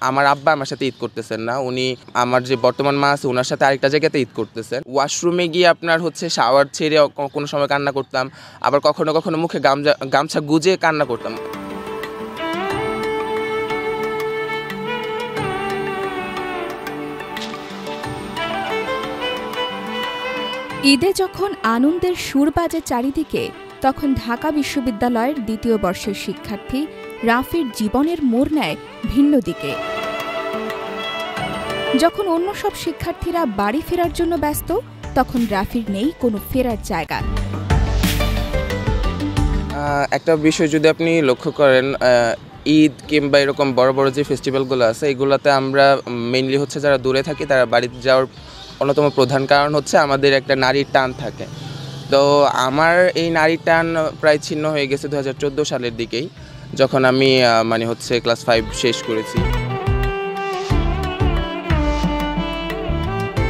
আমার আব্বা আমার সাথে ঈদ করতেছেন না, উনি আমার যে বর্তমান মা আছে ওনার সাথে আরেকটা জায়গাতে ঈদ করতেছেন। ওয়াশরুমে গিয়ে আপনার হচ্ছে শাওয়ার ছেড়ে কোনো সময় কান্না করতাম, আবার কখনো কখনো মুখে গামছা গুজে কান্না করতাম। ঈদে যখন আনন্দের সুর বাজে চারিদিকে, তখন ঢাকা বিশ্ববিদ্যালয়ের দ্বিতীয় বর্ষের শিক্ষার্থী রাফির জীবনের মোড় নেয় ভিন্ন দিকে। যখন অন্য সব শিক্ষার্থীরা বাড়ি ফেরার জন্য ব্যস্ত, তখন রাফির নেই কোনো ফেরার জায়গা। একটা বিষয় যদি আপনি লক্ষ্য করেন, ঈদ কিংবা এরকম বড় বড় যে ফেস্টিভ্যালগুলো আছে এগুলোতে আমরা মেইনলি হচ্ছে যারা দূরে থাকি তারা বাড়িতে যাওয়ার অন্যতম প্রধান কারণ হচ্ছে আমাদের একটা নারীর টান থাকে। তো আমার এই নারীর টান প্রায় ছিন্ন হয়ে গেছে 2014 সালের দিকেই, যখন আমি মানে হচ্ছে ক্লাস 5 শেষ করেছি।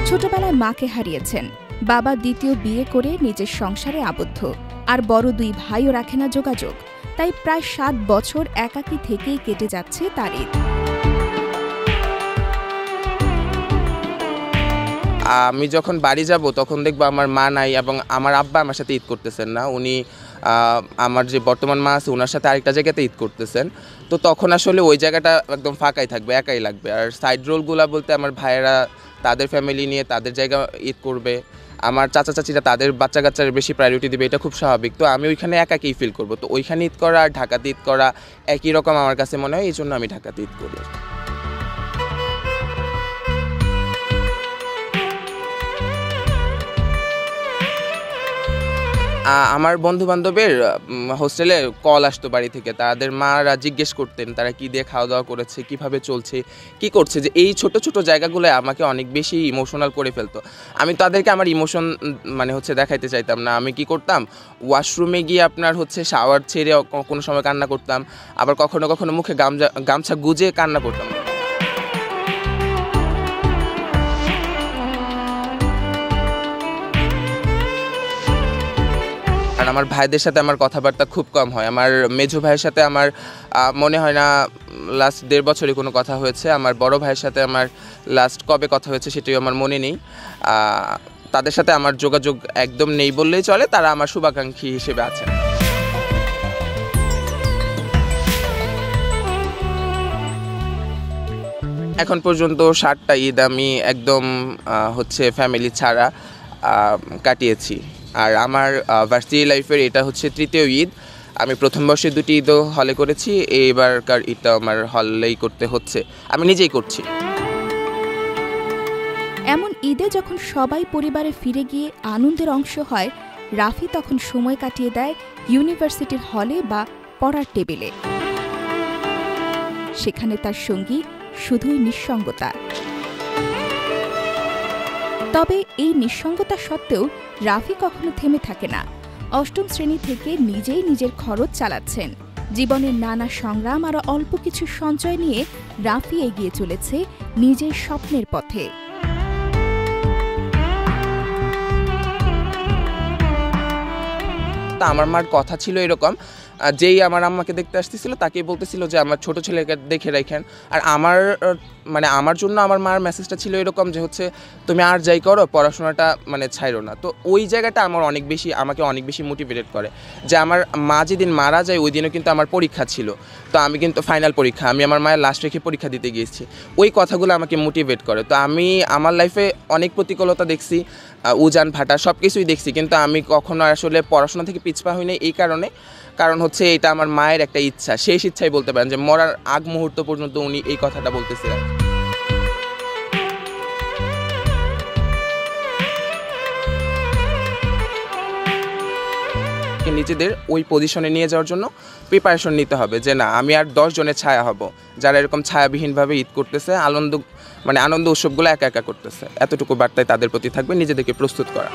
ছোটবেলায় মাকে হারিয়েছেন, বাবা দ্বিতীয় বিয়ে করে নিজের সংসারে আবদ্ধ, আর বড় 2 ভাইও রাখে না যোগাযোগ। তাই প্রায় 7 বছর একাকী থেকেই কেটে যাচ্ছে তার ঈদ। আমি যখন বাড়ি যাব তখন দেখবো আমার মা নাই এবং আমার আব্বা আমার সাথে ঈদ করতেছেন না, উনি আমার যে বর্তমান মা আছে ওনার সাথে আরেকটা জায়গাতে ঈদ করতেছেন। তো তখন আসলে ওই জায়গাটা একদম ফাঁকাই থাকবে, একাই লাগবে। আর সাইড রোলগুলা বলতে আমার ভাইয়েরা তাদের ফ্যামিলি নিয়ে তাদের জায়গা ঈদ করবে, আমার চাচা চাচিরা তাদের বাচ্চা কাচ্চার বেশি প্রায়োরিটি দিবে, এটা খুব স্বাভাবিক। তো আমি ওইখানে একাকেই ফিল করবো। তো ওইখানে ঈদ করা আর ঢাকাতে ঈদ করা একই রকম আমার কাছে মনে হয়, এই জন্য আমি ঢাকাতে ঈদ করি। আমার বন্ধু-বান্ধবের হোস্টেলে কল আসতো বাড়ি থেকে, তাদের মারা জিজ্ঞেস করতেন তারা কী দিয়ে খাওয়া দাওয়া করেছে, কীভাবে চলছে, কী করছে। যে এই ছোট ছোট জায়গাগুলো আমাকে অনেক বেশি ইমোশনাল করে ফেলতো। আমি তাদেরকে আমার ইমোশন মানে হচ্ছে দেখাইতে চাইতাম না। আমি কি করতাম, ওয়াশরুমে গিয়ে আপনার হচ্ছে শাওয়ার ছেড়ে কোনো সময় কান্না করতাম, আবার কখনো কখনো মুখে গামছা গুজে কান্না করতাম। আর আমার ভাইদের সাথে আমার কথাবার্তা খুব কম হয়। আমার মেজো ভাইয়ের সাথে আমার মনে হয় না লাস্ট 1.5 বছরই কোনো কথা হয়েছে। আমার বড় ভাইয়ের সাথে আমার লাস্ট কবে কথা হয়েছে সেটাও আমার মনে নেই। তাদের সাথে আমার যোগাযোগ একদম নেই বললেই চলে, তারা আমার শুভাকাঙ্ক্ষী হিসেবে আছেন। এখন পর্যন্ত 7টা ঈদ আমি একদম হচ্ছে ফ্যামিলি ছাড়া কাটিয়েছি। আর আমার ভার্সিটি লাইফের এটা হচ্ছে 3য় ঈদ। আমি প্রথম বর্ষে 2টি ঈদও হলে করেছি, এইবারকার ঈদটা আমার হলেই করতে হচ্ছে, আমি নিজেই করছি। এমন ঈদে যখন সবাই পরিবারে ফিরে গিয়ে আনন্দের অংশ হয়, রাফি তখন সময় কাটিয়ে দেয় ইউনিভার্সিটির হলে বা পড়ার টেবিলে। সেখানে তার সঙ্গী শুধুই নিঃসঙ্গতা। তবে এই নিঃসঙ্গতা সত্ত্বেও রাফি কখনো থেমে থাকে না। 8ম শ্রেণী থেকে নিজেই নিজের খরচ চালাচ্ছেন। জীবনের নানা সংগ্রাম আর অল্প কিছু সঞ্চয় নিয়ে রাফি এগিয়ে চলেছে নিজের স্বপ্নের পথে। আমার মার কথা ছিল এরকম, যেই আমার আম্মাকে দেখতে আসতেছিল তাকেই বলতেছিল যে আমার ছোট ছেলেকে দেখে রাখেন। আর আমার জন্য আমার মার মেসেজটা ছিল এরকম যে হচ্ছে তুমি আর যাই করো পড়াশোনাটা ছাইরো না। তো ওই জায়গাটা আমাকে অনেক বেশি মোটিভেটেড করে। যে আমার মা যেদিন মারা যায় ওই দিনও কিন্তু আমার পরীক্ষা ছিল, তো আমি কিন্তু ফাইনাল পরীক্ষা, আমি আমার মায়ের লাস্ট রেখে পরীক্ষা দিতে গিয়েছি। ওই কথাগুলো আমাকে মোটিভেট করে। তো আমি আমার লাইফে অনেক প্রতিকূলতা দেখছি, উজান ভাটা সব কিছুই দেখছি, কিন্তু আমি কখনো আসলে পড়াশোনা থেকে পিছপা হই নাই। এই কারণ হচ্ছে এটা আমার মায়ের একটা ইচ্ছা, শেষ ইচ্ছাই বলতে পারেন, যে মরার আগ মুহূর্ত পর্যন্ত উনি এই কথাটা বলতেছিলেন। নিজেদের ওই পজিশনে নিয়ে যাওয়ার জন্য প্রিপারেশন নিতে হবে, যে না আমি আর 10 জনের ছায়া হব যারা এরকম ছায়াবিহীনভাবে ঈদ করতেছে, আনন্দ উৎসবগুলো একা একা করতেছে। এতটুকু বার্তায় তাদের প্রতি থাকবে, নিজেদেরকে প্রস্তুত করা।